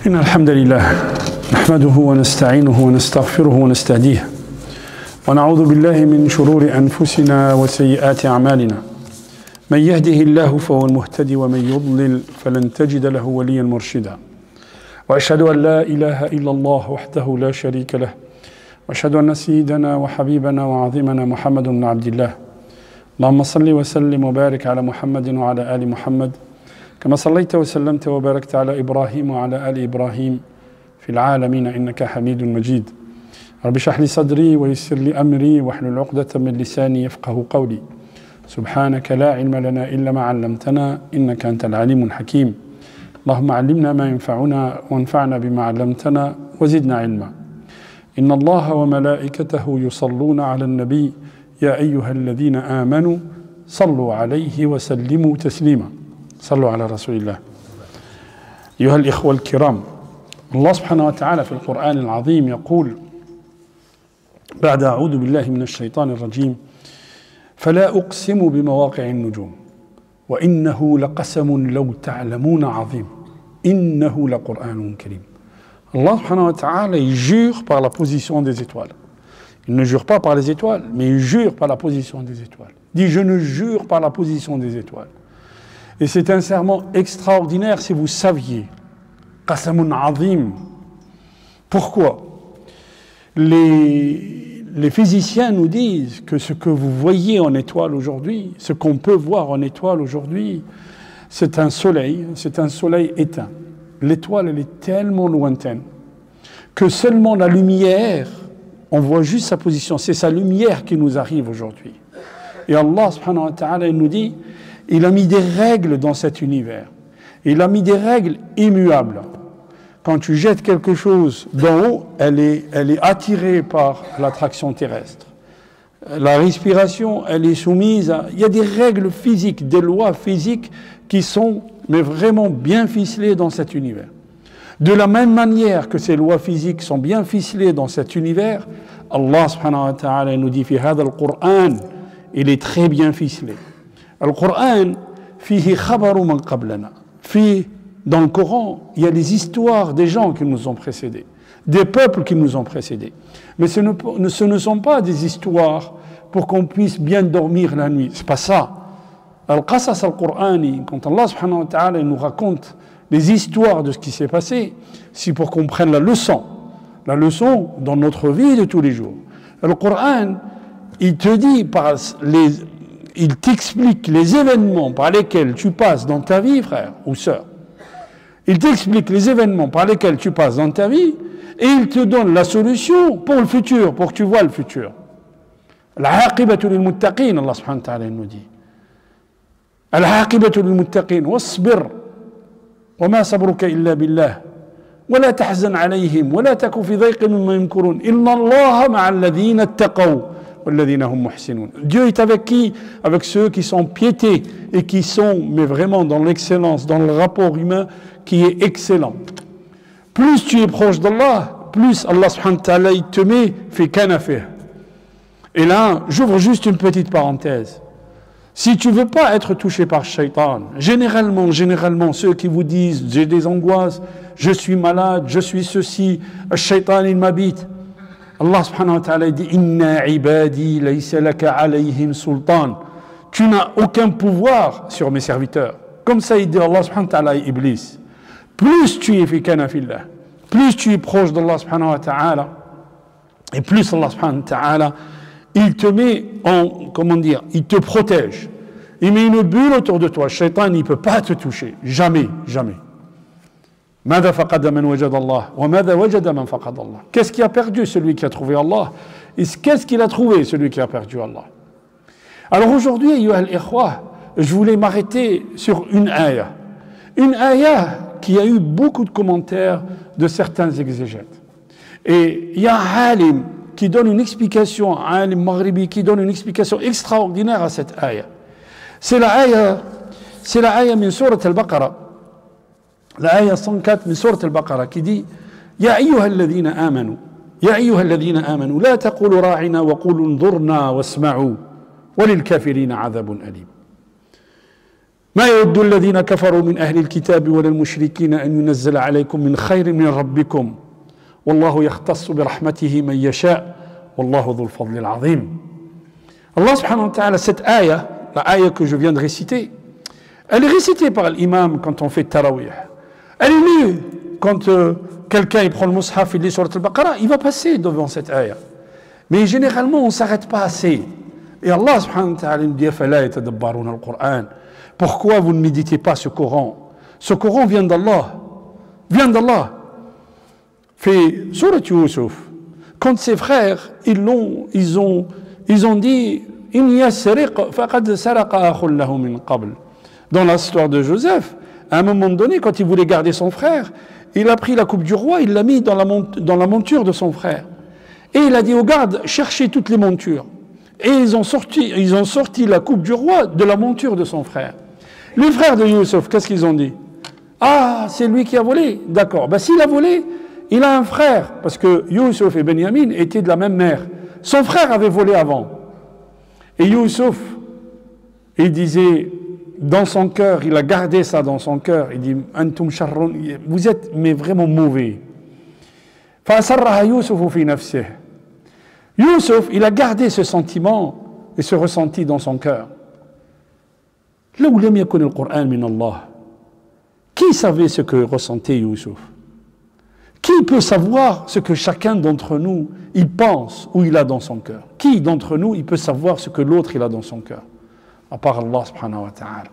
إن الحمد لله نحمده ونستعينه ونستغفره ونستهديه ونعوذ بالله من شرور أنفسنا وسيئات أعمالنا من يهده الله فهو المهتدي ومن يضلل فلن تجد له وليا مرشدا وأشهد أن لا إله إلا الله وحده لا شريك له وأشهد أن سيدنا وحبيبنا وعظيمنا محمد بن عبد الله اللهم صل وسلم وبارك على محمد وعلى آل محمد كما صليت وسلمت وباركت على إبراهيم وعلى آل إبراهيم في العالمين إنك حميد مجيد رب اشرح لي صدري ويسر لي أمري واحلل عقدة من لساني يفقه قولي سبحانك لا علم لنا إلا ما علمتنا إنك أنت العليم الحكيم اللهم علمنا ما ينفعنا وانفعنا بما علمتنا وزدنا علما إن الله وملائكته يصلون على النبي يا أيها الذين آمنوا صلوا عليه وسلموا تسليما صلوا على رسول الله أيها الإخوة الكرام الله سبحانه وتعالى في القرآن العظيم يقول بعد أعوذ بالله من الشيطان الرجيم فلا أقسم بمواقع النجوم وإنه لقسم لو تعلمون عظيم إنه لقرآن كريم. Allah subhanahu wa ta'ala il jure par la position des étoiles. Il ne jure pas par les étoiles, mais il jure par la position des étoiles. Il dit je ne jure par la position des étoiles. Et c'est un serment extraordinaire si vous saviez. Qasamun azim. Pourquoi? Les physiciens nous disent que ce que vous voyez en étoile aujourd'hui, ce qu'on peut voir en étoile aujourd'hui, c'est un soleil éteint. L'étoile, elle est tellement lointaine que seulement la lumière, on voit juste sa position, c'est sa lumière qui nous arrive aujourd'hui. Et Allah subhanahu wa ta'ala, il nous dit, il a mis des règles dans cet univers. Il a mis des règles immuables. Quand tu jettes quelque chose d'en haut, elle est attirée par l'attraction terrestre. La respiration, elle est soumise à... Il y a des règles physiques, des lois physiques qui sont mais vraiment bien ficelées dans cet univers. De la même manière que ces lois physiques sont bien ficelées dans cet univers, Allah subhanahu wa ta'ala nous dit « Fi hadha al-Qur'an » il est très bien ficelé. Al-Qur'an, fihi khabaru man qablana. Dans le Coran, il y a les histoires des gens qui nous ont précédés, des peuples qui nous ont précédés. Mais ce ne sont pas des histoires pour qu'on puisse bien dormir la nuit. C'est pas ça. Al-Qasas al-Qur'ani, quand Allah subhanahu wa ta'ala nous raconte les histoires de ce qui s'est passé, c'est pour qu'on prenne la leçon dans notre vie de tous les jours. Le Coran, il te dit, il t'explique les événements par lesquels tu passes dans ta vie, frère ou sœur. Il t'explique les événements par lesquels tu passes dans ta vie et il te donne la solution pour le futur, pour que tu vois le futur. Al-aqibatu lil-muttaqin, Allah subhanahu wa ta'ala nous dit. Al-aqibatu lil-muttaqin, wasbir, wa ma sabruka illa billah, wa la tahzan alayhim, wa la taku fi dhayqin mimma yamkurun, inna Allaha ma'a alladhina ittaqaw, walladhina hum muhsinun. Dieu est avec qui? Avec ceux qui sont piétés et qui sont, mais vraiment dans l'excellence, dans le rapport humain qui est excellent. Plus tu es proche d'Allah, plus Allah subhanahu wa ta'ala il te met fi kanafih. Et là, j'ouvre juste une petite parenthèse. Si tu ne veux pas être touché par Shaitan, généralement, ceux qui vous disent j'ai des angoisses, je suis malade, je suis ceci, Shaitan il m'habite. Allah subhanahu wa ta'ala dit Inna ibadi laysa laka alayhim sultan. Tu n'as aucun pouvoir sur mes serviteurs. Comme ça il dit Allah subhanahu wa ta'ala Iblis. Plus tu es fi kanafillah, plus tu es proche d'Allah subhanahu wa ta'ala, et plus Allah subhanahu wa ta'ala, il te met il te protège. Il met une bulle autour de toi. Le shaitan, il ne peut pas te toucher. Jamais, jamais. Qu'est-ce qui a perdu celui qui a trouvé Allah? Et qu'est-ce qu'il a trouvé celui qui a perdu Allah? Alors aujourd'hui, ayyuha al-ikhwa, je voulais m'arrêter sur une ayah. Une ayah qui a eu beaucoup de commentaires de certains exégètes. Et il y a un alim qui donne une explication, un alim maghribi qui donne une explication extraordinaire à cette ayah. C'est la ayah min surat al-Baqarah. La ayah 104 min surat al-Baqarah qui dit Ya ayyuha alladhina amanu la taqulu ra'ina wa qulu انظurna wasma'u wa lil kafirina 'adhabun alim. ما يود الذين كفروا من أهل الكتاب ولا المشركين أن ينزل عليكم من خير من ربكم والله يختص برحمته من يشاء والله ذو الفضل العظيم. Allah subhanahu wa ta'ala, cette ayah, la ayah que je viens de réciter, elle est récitée par l'imam quand on fait tarawih. Elle est lue quand quelqu'un il prend le mushaf, il lit sur al-Baqarah, il va passer devant cette ayah. Mais généralement, on ne s'arrête pas assez. Et Allah subhanahu wa ta'ala nous dit فَلَا يَتَدَبَّرُونَ الْقُرْآنَ. Pourquoi vous ne méditez pas ce Coran? Ce Coran vient d'Allah. Vient d'Allah. Fait Surat Yusuf, quand ses frères, ils ont dit dans l'histoire de Joseph, à un moment donné, quand il voulait garder son frère, il a pris la coupe du roi, il l'a mis dans la monture de son frère. Et il a dit aux gardes, cherchez toutes les montures. Et ils ont sorti la coupe du roi de la monture de son frère. Les frères de Yusuf, qu'est-ce qu'ils ont dit? Ah, c'est lui qui a volé. D'accord. Ben, s'il a volé, il a un frère. Parce que Yusuf et Benyamin étaient de la même mère. Son frère avait volé avant. Et Yusuf, il disait, dans son cœur, il a gardé ça dans son cœur. Il dit, Antum sharrun, vous êtes mais vraiment mauvais. Fa'asarraha Yusufu fi nafsih. Yusuf, il a gardé ce sentiment et ce ressenti dans son cœur. لو لم يكن القرآن من الله. Qui savait ce que ressentait Yusuf? Qui peut savoir ce que chacun d'entre nous, il pense ou il a dans son cœur? Qui d'entre nous, il peut savoir ce que l'autre, il a dans son cœur? À part Allah subhanahu wa ta'ala.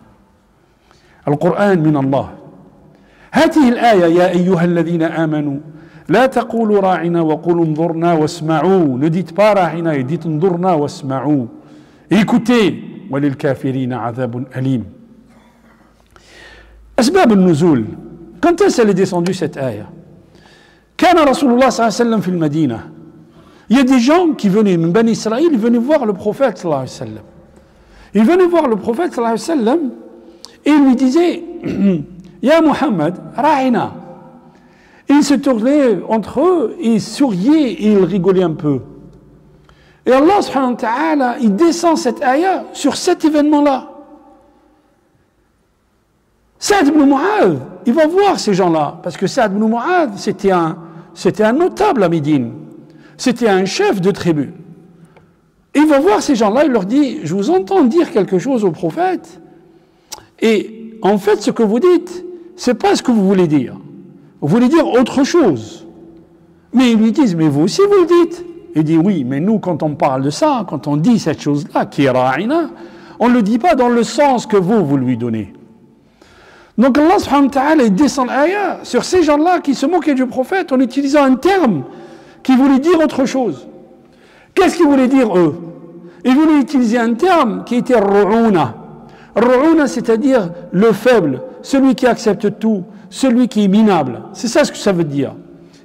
القرآن من الله. هذه الآية يا أيها الذين آمنوا لا تقولوا راعنا وقولوا انظرنا واسمعوا. Ne dites pas راعنا, dites انظرنا واسمعوا. Écoutez. وللكافرين عذاب أليم. أسباب النزول. Quand est-ce qu'elle est descendue cette ayah? كان رسول الله صلى الله عليه وسلم في المدينة. Il y a des gens qui venaient, من بني إسرائيل, ils venaient voir le prophète صلى الله عليه وسلم. Ils venaient voir le prophète صلى الله عليه وسلم et ils lui disaient يا محمد راعنا. Ils se tournaient entre eux, ils souriaient et ils rigolaient un peu. Et Allah subhanahu wa ta'ala, il descend cette ayah sur cet événement-là. Saad ibn Mu'adh, il va voir ces gens-là, parce que Saad ibn Mu'adh, c'était un notable à Médine. C'était un chef de tribu. Et il va voir ces gens-là, il leur dit, je vous entends dire quelque chose au prophète, et en fait, ce que vous dites, c'est pas ce que vous voulez dire. Vous voulez dire autre chose. Mais ils lui disent, mais vous aussi vous le dites. Il dit oui, mais nous, quand on parle de ça, quand on dit cette chose-là, qui est ra'ina, on ne le dit pas dans le sens que vous lui donnez. Donc Allah subhanahu wa ta'ala, il descend l'ayah sur ces gens-là qui se moquaient du prophète en utilisant un terme qui voulait dire autre chose. Qu'est-ce qu'ils voulaient dire eux? Ils voulaient utiliser un terme qui était ru'una. Ru'una, c'est-à-dire le faible, celui qui accepte tout, celui qui est minable. C'est ça ce que ça veut dire.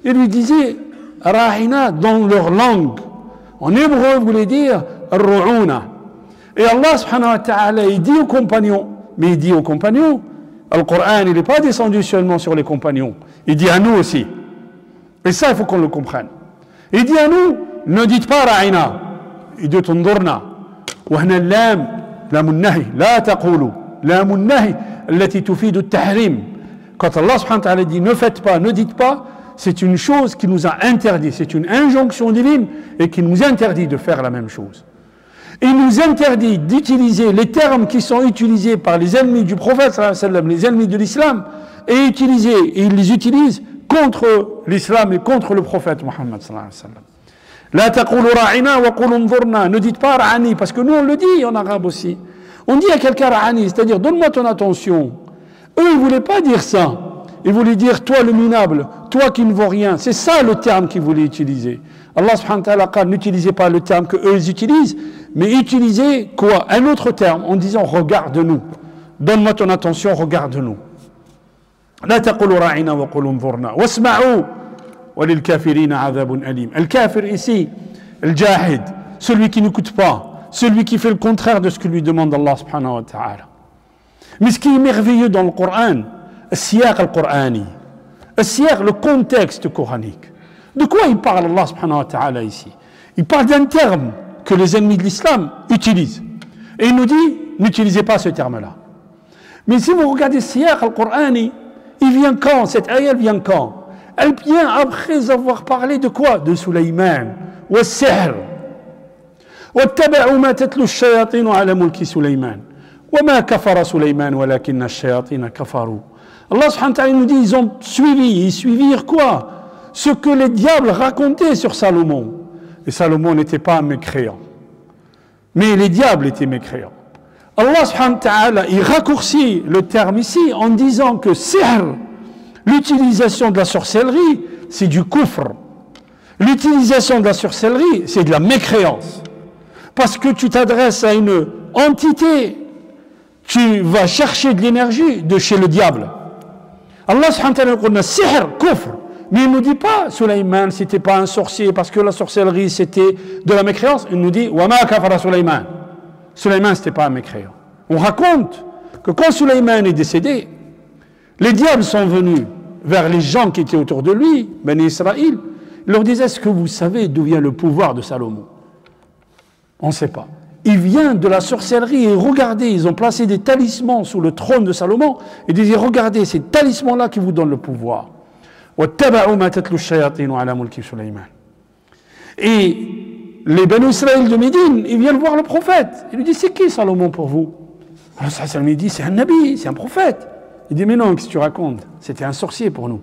Ils lui disaient Rahina dans leur langue. En hébreu, voulait dire Ru'una. Et Allah subhanahu wa ta'ala, il dit aux compagnons, mais il dit aux compagnons, le Coran, il n'est pas descendu seulement sur les compagnons, il dit à nous aussi. Et ça, il faut qu'on le comprenne. Il dit à nous, ne dites pas Ra'ina, il dit Tundurna. وهنا اللام لام النهي لا تقولوا لام النهي التي تفيد التحريم. Quand Allah subhanahu wa ta'ala dit ne faites pas, ne dites pas, c'est une chose qui nous a interdit, c'est une injonction divine et qui nous interdit de faire la même chose. Il nous interdit d'utiliser les termes qui sont utilisés par les ennemis du prophète sallallahu alayhi wa sallam, les ennemis de l'islam, et ils les utilisent contre l'islam et contre le prophète Muhammad sallallahu alayhi wa sallam. La taqulu ra'ina wa qulu unzurna. Ne dites pas ra'ani, parce que nous on le dit en arabe aussi. On dit à quelqu'un ra'ani, c'est-à-dire donne-moi ton attention. Eux ils ne voulaient pas dire ça. Ils voulaient dire toi le minable, toi qui ne vaux rien. C'est ça le terme qu'ils voulaient utiliser. Allah subhanahu wa ta'ala n'utilisait pas le terme que eux ils utilisent, mais utilisez quoi? Un autre terme en disant regarde-nous. Donne-moi ton attention, regarde-nous. La taqulu ra'ina wa qulu unzurna. Wasma'u wa lil kafirina 'adhabun alim. El kafir ici, el jahid, celui qui n'écoute pas, celui qui fait le contraire de ce que lui demande Allah subhanahu wa ta'ala. Mais ce qui est merveilleux dans le Coran, السياق القرآني, le contexte coranique. De quoi il parle Allah subhanahu wa ta'ala ici? Il parle d'un terme que les ennemis de l'islam utilisent. Et il nous dit, n'utilisez pas ce terme-là. Mais si vous regardez Siyaq al-Qur'ani, il vient quand? Cette ayah, elle vient quand? Elle vient après avoir parlé de quoi? De Sulayman, wa sihr. واتبعوا ما تتلو الشياطين على ملك سليمان وما كفر سليمان ولكن الشياطين كفروا. Allah subhanahu wa ta'ala nous dit, ils suivirent quoi? Ce que les diables racontaient sur Salomon. Et Salomon n'était pas un mécréant. Mais les diables étaient mécréants. Allah subhanahu wa ta'ala, il raccourcit le terme ici en disant que sihr, l'utilisation de la sorcellerie, c'est du kufr. L'utilisation de la sorcellerie, c'est de la mécréance. Parce que tu t'adresses à une entité, tu vas chercher de l'énergie de chez le diable. Allah subhanahu wa ta'ala dit sihr, kufr. Mais il ne nous dit pas, Sulayman, c'était pas un sorcier, parce que la sorcellerie, c'était de la mécréance. Il nous dit, wa ma kafara Sulayman. Sulayman, c'était pas un mécréant. On raconte que quand Sulayman est décédé, les diables sont venus vers les gens qui étaient autour de lui, Ben Israël, ils leur disaient, est-ce que vous savez d'où vient le pouvoir de Salomon? On ne sait pas. Il vient de la sorcellerie et regardez, ils ont placé des talismans sous le trône de Salomon et ils disaient, regardez, ces talismans-là qui vous donnent le pouvoir. Et les Ben Israël de Médine, ils viennent voir le prophète. Ils lui disent, c'est qui Salomon pour vous? Alors Salomon dit, c'est un nabi, c'est un prophète. Il dit, mais non, qu'est-ce que tu racontes? C'était un sorcier pour nous.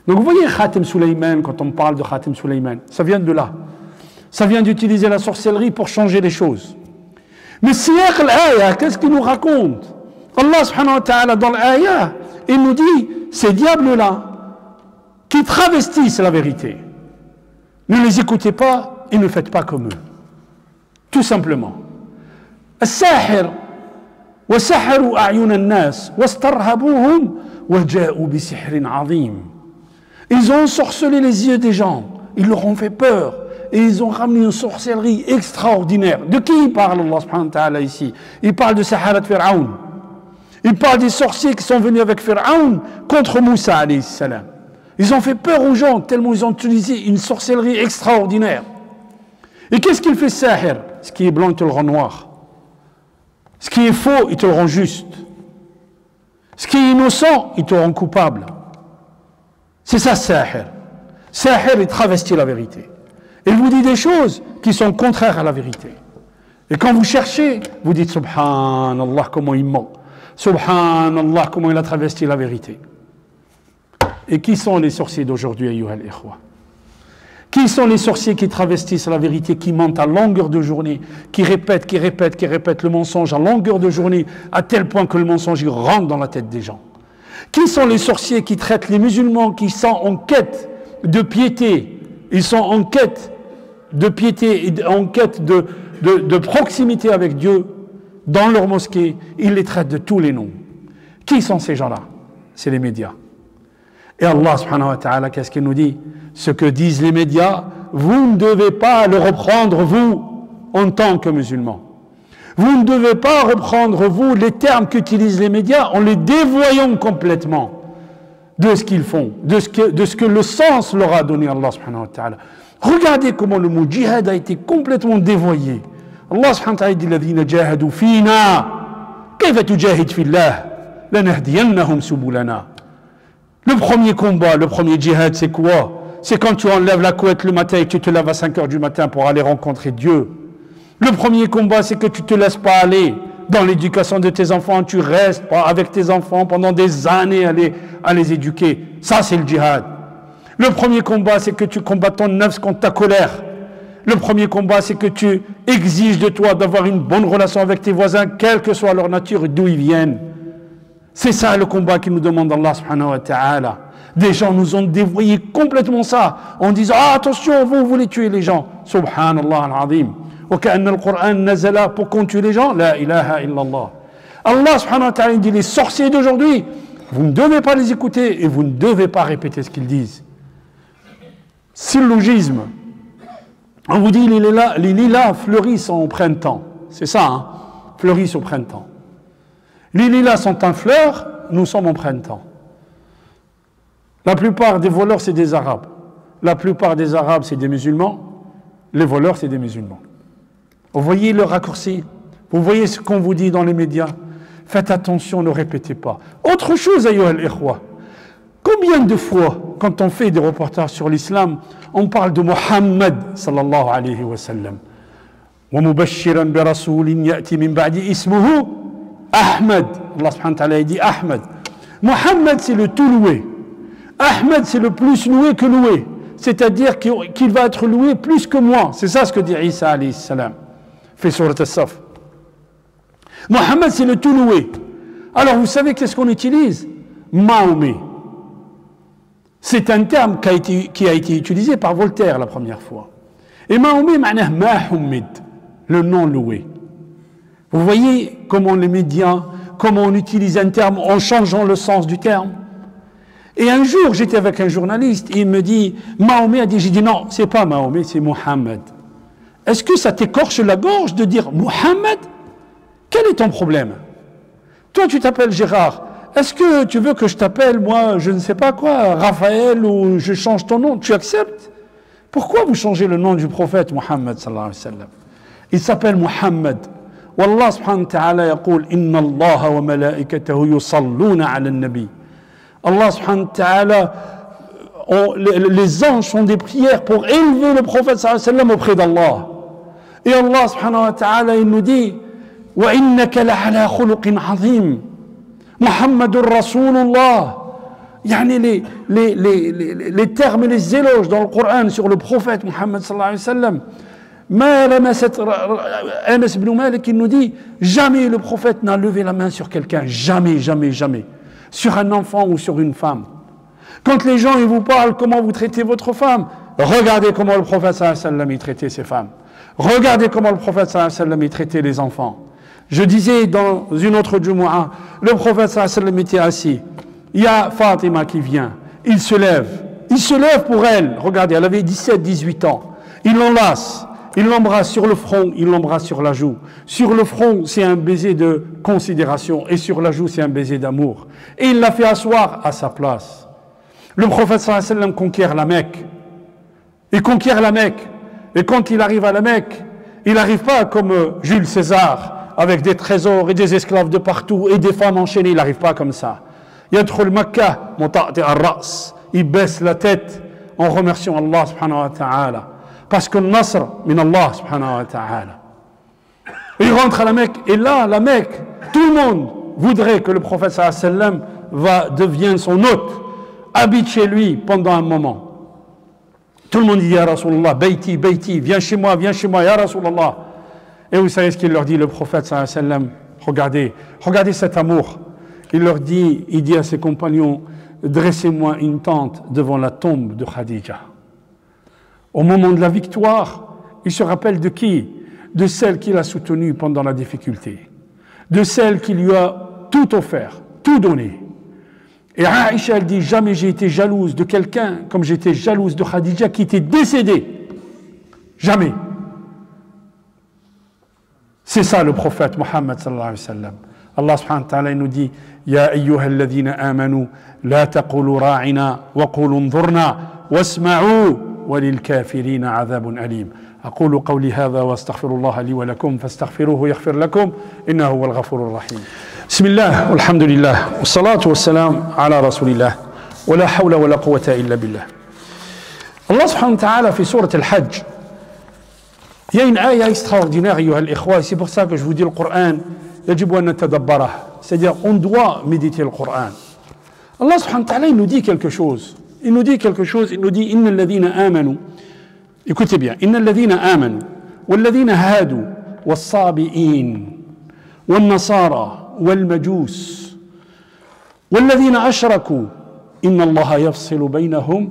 Donc vous voyez Khatem Sulayman, quand on parle de Khatem Sulayman, ça vient de là. Ça vient d'utiliser la sorcellerie pour changer les choses. Mais Siyaq al-Ayah, qu'est-ce qu'il nous raconte? Allah subhanahu wa ta'ala dans l'Ayah, il nous dit, ces diables-là, qui travestissent la vérité, ne les écoutez pas et ne faites pas comme eux. Tout simplement. As-sahir, wa saharu a'yun an-nas, wa starhabuhum, wa ja'u bi sihrin 'azim. Ils ont ensorcelé les yeux des gens, ils leur ont fait peur. Et ils ont ramené une sorcellerie extraordinaire. De qui il parle Allah subhanahu wa ta'ala ici? Il parle de Saharat Fir'aun. Il parle des sorciers qui sont venus avec Fir'aun contre Moussa alayhi salam. Ils ont fait peur aux gens tellement ils ont utilisé une sorcellerie extraordinaire. Et qu'est-ce qu'il fait Sahir? Ce qui est blanc, il te le rend noir. Ce qui est faux, il te le rend juste. Ce qui est innocent, il te le rend coupable. C'est ça Sahir. Sahir, il travestit la vérité. Il vous dit des choses qui sont contraires à la vérité. Et quand vous cherchez, vous dites Subhanallah, comment il ment. Subhanallah, comment il a travesti la vérité. Et qui sont les sorciers d'aujourd'hui, ayyuhal ikhwa? Qui sont les sorciers qui travestissent la vérité, qui mentent à longueur de journée, qui répètent le mensonge à longueur de journée, à tel point que le mensonge il rentre dans la tête des gens? Qui sont les sorciers qui traitent les musulmans qui sont en quête de piété? Ils sont en quête de piété et en quête de proximité avec Dieu dans leur mosquée. Ils les traitent de tous les noms. Qui sont ces gens-là? C'est les médias. Et Allah subhanahu wa ta'ala, qu'est-ce qu'il nous dit? Ce que disent les médias, vous ne devez pas le reprendre, vous, en tant que musulmans. Vous ne devez pas reprendre, vous, les termes qu'utilisent les médias en les dévoyant complètement de ce qu'ils font, de ce que le sens leur a donné Allah subhanahu wa ta'ala. Regardez comment le mot djihad a été complètement dévoyé. Allah subhanahu wa ta'ala dit الذين جاهدوا فينا كيف تجاهد في الله لنهدينهم سبلنا. Le premier combat, le premier djihad, c'est quoi? C'est quand tu enlèves la couette le matin et que tu te lèves à 5 heures du matin pour aller rencontrer Dieu. Le premier combat, c'est que tu ne te laisses pas aller dans l'éducation de tes enfants, tu restes avec tes enfants pendant des années à les éduquer. Ça, c'est le djihad. Le premier combat, c'est que tu combats ton nafs contre ta colère. Le premier combat, c'est que tu exiges de toi d'avoir une bonne relation avec tes voisins, quelle que soit leur nature et d'où ils viennent. C'est ça le combat qui nous demande Allah subhanahu wa ta'ala. Des gens nous ont dévoyé complètement ça en disant « Ah, attention, vous voulez tuer les gens. » Subhanallah al-azim. وكأن القرآن نزل pour qu'on tue les gens. La ilaha illallah. Allah subhanahu wa ta'ala dit les sorciers d'aujourd'hui, vous ne devez pas les écouter et vous ne devez pas répéter ce qu'ils disent. Syllogisme. On vous dit les lilas fleurissent au printemps. C'est ça, hein? Fleurissent au printemps. Les lilas sont en fleurs, nous sommes au printemps. La plupart des voleurs, c'est des Arabes. La plupart des Arabes, c'est des musulmans. Les voleurs, c'est des musulmans. Vous voyez le raccourci? Vous voyez ce qu'on vous dit dans les médias? Faites attention, ne répétez pas. Autre chose, ayyuha al-ikhwa. Combien de fois, quand on fait des reportages sur l'islam, on parle de Muhammad sallallahu alayhi wa sallam. وَمُبَشِّرًا بِرَسُولٍ يَأْتِي مِنْ بَعْدِ اسْمُهُ Ahmad. Allah subhanahu wa ta'ala dit Ahmad. Muhammad, c'est le tout loué. Ahmad, c'est le plus loué que loué. C'est-à-dire qu'il va être loué plus que moi. C'est ça ce que dit Isa alayhi salam. Fait surat al-Saf. Muhammad, c'est le tout loué. Alors, vous savez qu'est-ce qu'on utilise? Mahomet. C'est un terme qui a été utilisé par Voltaire la première fois. Et Mahomet, معناه Mahomet, le nom loué. Vous voyez comment les médias, comment on utilise un terme en changeant le sens du terme. Et un jour, j'étais avec un journaliste, et il me dit, Mahomet a dit, j'ai dit non, c'est pas Mahomet, c'est Mohammed. Est-ce que ça t'écorche la gorge de dire Mohammed? Quel est ton problème? Toi, tu t'appelles Gérard. Est-ce que tu veux que je t'appelle, moi, je ne sais pas quoi, Raphaël, ou je change ton nom? Tu acceptes? Pourquoi vous changez le nom du prophète Mohammed sallallahu alayhi wa sallam? Il s'appelle Mohammed. Wallah subhanahu wa ta'ala yaqul inna Allah wa malaikatahu yusalluna ala al-nabi. Allah subhanahu wa ta'ala, les anges font des prières pour élever le prophète sallallahu alayhi wa sallam auprès d'Allah. Et Allah subhanahu wa ta'ala, il nous dit wa innaka la ala khuluqin azim. Muhammadur Rasulullah. Yani les termes et les éloges dans le Coran sur le prophète Muhammad sallallahu alayhi wa sallam. Anas ibn Malik, il nous dit jamais le prophète n'a levé la main sur quelqu'un, jamais, jamais, jamais, sur un enfant ou sur une femme. Quand les gens ils vous parlent comment vous traitez votre femme, regardez comment le prophète sallallahu alayhi wa sallam il traitait ses femmes. Regardez comment le prophète sallallahu alayhi wa sallam il traitait les enfants. Je disais dans une autre Jumu'ah, le prophète sallallahu alayhi wa sallam était assis. Il y a Fatima qui vient, il se lève pour elle. Regardez, elle avait 17-18 ans. Il l'enlace, il l'embrasse sur le front, il l'embrasse sur la joue. Sur le front, c'est un baiser de considération, et sur la joue, c'est un baiser d'amour. Et il l'a fait asseoir à sa place. Le prophète sallallahu alayhi wa sallam conquiert la Mecque. Il conquiert la Mecque. Et quand il arrive à la Mecque, il n'arrive pas comme Jules César, avec des trésors et des esclaves de partout, et des femmes enchaînées, il n'arrive pas comme ça. Yadkhul Makkah, muta'ti ar-ra's. Il baisse la tête en remerciant Allah subhanahu wa ta'ala. Parce que le Nasr, min Allah subhanahu wa ta'ala. Il rentre à la Mecque, et là, la Mecque, tout le monde voudrait que le prophète sallallahu alayhi wa sallam devienne son hôte, habite chez lui pendant un moment. Tout le monde dit, Ya Rasulallah, Bayti, Bayti, viens chez moi, Ya Rasulallah. Et vous savez ce qu'il leur dit, le prophète sallallahu alayhi wa sallam? Regardez cet amour. Il dit à ses compagnons, dressez-moi une tente devant la tombe de Khadija. Au moment de la victoire, il se rappelle de qui? De celle qu'il a soutenue pendant la difficulté, de celle qui lui a tout offert, tout donné. Et Aïcha, elle dit, jamais j'ai été jalouse de quelqu'un comme j'étais jalouse de Khadija qui était décédée. Jamais. C'est ça le prophète Muhammad sallallahu alayhi wa sallam. Allah subhanahu wa ta'ala nous dit Ya ayyuha alladhina amanu la taqulu ra'ina wa qulu انظرنا واسمعوا وللكافرين عذاب أليم أقول قولي هذا واستغفر الله لي ولكم فاستغفروه يغفر لكم إنه هو الغفور الرحيم بسم الله والحمد لله والصلاة والسلام على رسول الله ولا حول ولا قوة إلا بالله. Allah subhanahu wa ta'ala في سورة الحج il y a une ayah extraordinaire أيها الإخوة, c'est pour ça que je vous dis le Coran يجب أن نتدبره, c'est-à-dire on doit méditer le Coran. Allah subhanahu wa ta'ala il nous dit quelque chose, il nous dit إن الذين آمنوا, écoutez bien, إن الذين آمنوا والذين هادوا والصابئين والنصارى والمجوس والذين أشركوا إن الله يفصل بينهم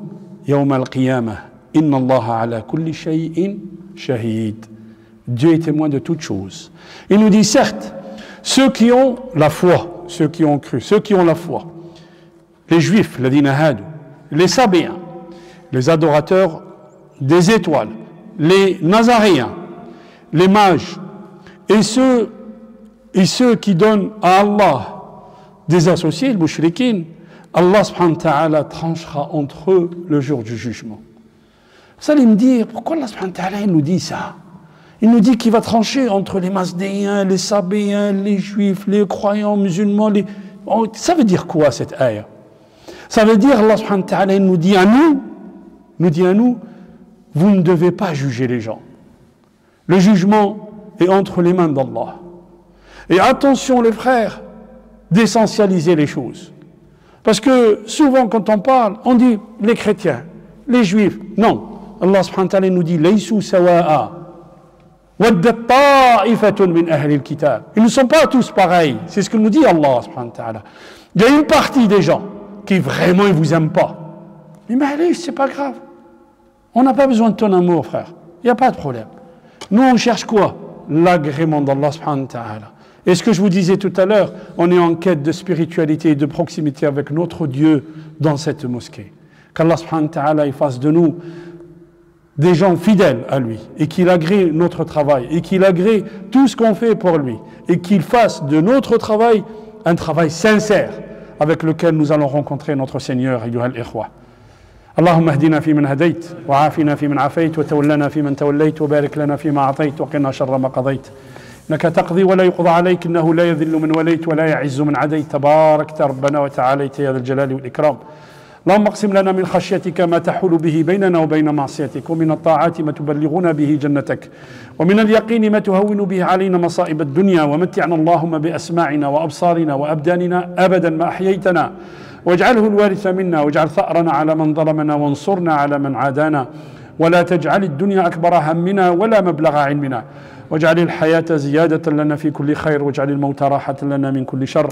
يوم القيامة إن الله على كل شيء شهيد. Dieu est témoin de toutes choses. Il nous dit certes, ceux qui ont la foi, ceux qui ont cru, ceux qui ont la foi, les juifs, les dinahadou, les sabéens, les adorateurs des étoiles, les nazaréens, les mages, et ceux qui donnent à Allah des associés, les mouchriquines, Allah subhanahu wa ta'ala tranchera entre eux le jour du jugement. Vous allez me dire, pourquoi Allah subhanahu wa ta'ala nous dit ça? Il nous dit qu'il va trancher entre les Mazdéens, les Sabéens, les Juifs, les croyants musulmans. Ça veut dire quoi cette ayah? Ça veut dire, Allah subhanahu wa ta'ala nous dit à nous, vous ne devez pas juger les gens. Le jugement est entre les mains d'Allah. Et attention les frères, d'essentialiser les choses. Parce que souvent quand on parle, on dit les chrétiens, les juifs. Non, Allah subhanahu wa ta'ala nous dit Laysu sawa'a waddat ta'ifatun min ahli al-kitab. Ils ne sont pas tous pareils. C'est ce que nous dit Allah subhanahu wa ta'ala. Il y a une partie des gens qui vraiment ne vous aiment pas. Mais allez, c'est pas grave. On n'a pas besoin de ton amour, frère. Il n'y a pas de problème. Nous, on cherche quoi? L'agrément d'Allah subhanahu wa ta'ala. Et ce que je vous disais tout à l'heure, on est en quête de spiritualité et de proximité avec notre Dieu dans cette mosquée. Qu'Allah subhanahu wa ta'ala fasse de nous des gens fidèles à lui et qu'il agrée notre travail et qu'il agrée tout ce qu'on fait pour lui et qu'il fasse de notre travail un travail sincère avec lequel nous allons rencontrer notre Seigneur, ayyuha al-ikhwa. اللهم اهدنا فيمن هديت وعافنا فيمن عافيت وتولنا فيمن توليت وبارك لنا فيما أعطيت وقنا شر ما قضيت إنك تقضي ولا يقضى عليك إنه لا يذل من وليت ولا يعز من عديت تباركت ربنا وتعاليت يا ذا الجلال والإكرام اللهم اقسم لنا من خشيتك ما تحول به بيننا وبين معصيتك ومن الطاعات ما تبلغنا به جنتك ومن اليقين ما تهون به علينا مصائب الدنيا ومتعنا اللهم بأسماعنا وأبصارنا وأبداننا أبدا ما أحييتنا واجعله الوارث منا واجعل ثأرنا على من ظلمنا وانصرنا على من عادانا ولا تجعل الدنيا أكبر همنا ولا مبلغ علمنا واجعل الحياة زيادة لنا في كل خير واجعل الموت راحة لنا من كل شر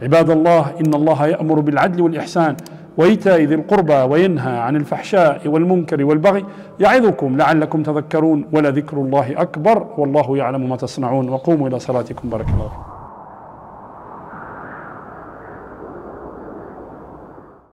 عباد الله إن الله يأمر بالعدل والإحسان وإيتاء ذي القربى وينهى عن الفحشاء والمنكر والبغي يعظكم لعلكم تذكرون ولذكر الله أكبر والله يعلم ما تصنعون وقوموا إلى صلاتكم بارك الله فيكم